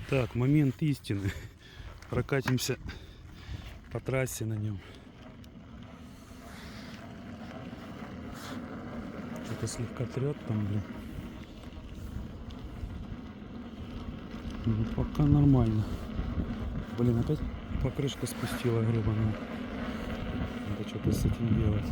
Так, момент истины. Прокатимся по трассе на нем. Что-то слегка трет там, блин. Ну, пока нормально. Блин, опять покрышка спустила гребаную. Надо что-то с этим делать.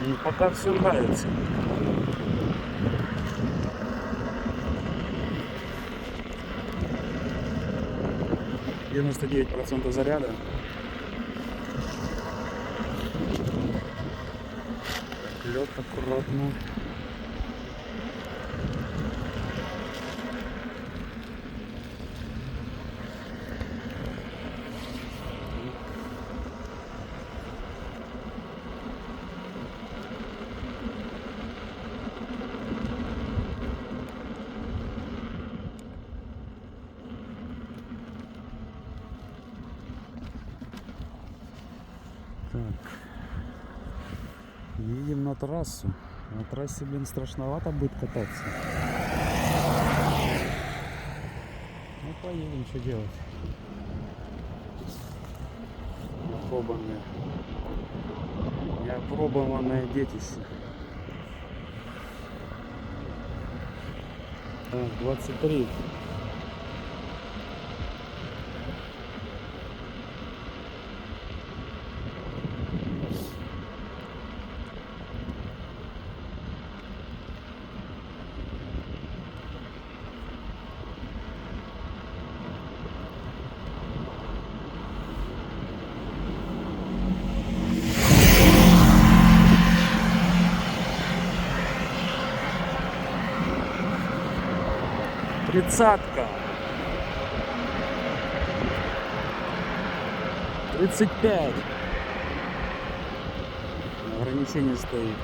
Ну, пока все нравится. %99 заряда. Лед аккуратно. Так. Едем на трассу. На трассе, блин, страшновато будет кататься. Ну, поедем, что делать. Неопробованное детище. Так, 23. Тридцатка. 35. Ограничение стоит.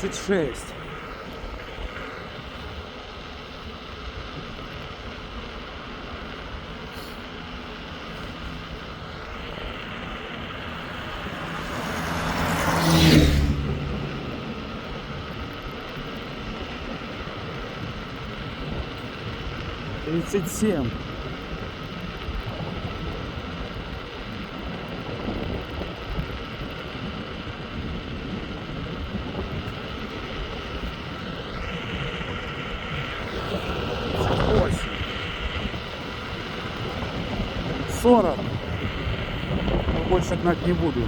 $26. $37. $40. Но больше гнать не буду.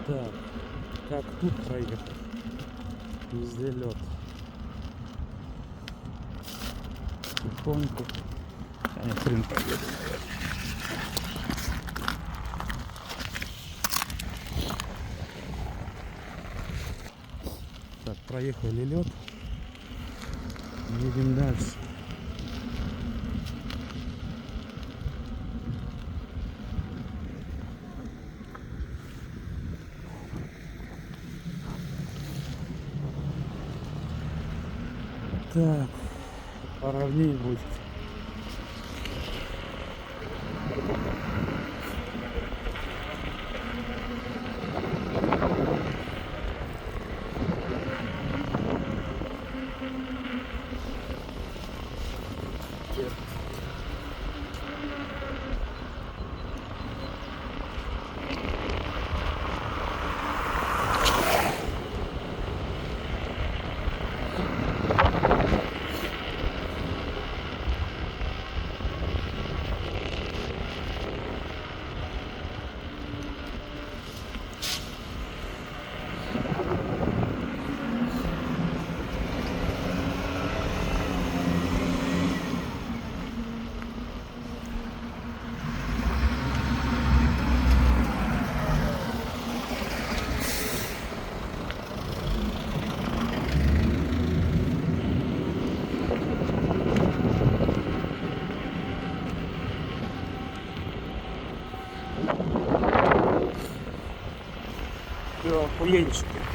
Так, как тут проехать? Везде лед. Тихоньку. А я хрен поеду. Так, проехали лед. Едем дальше. Так, поровнее будет. Охуенчики.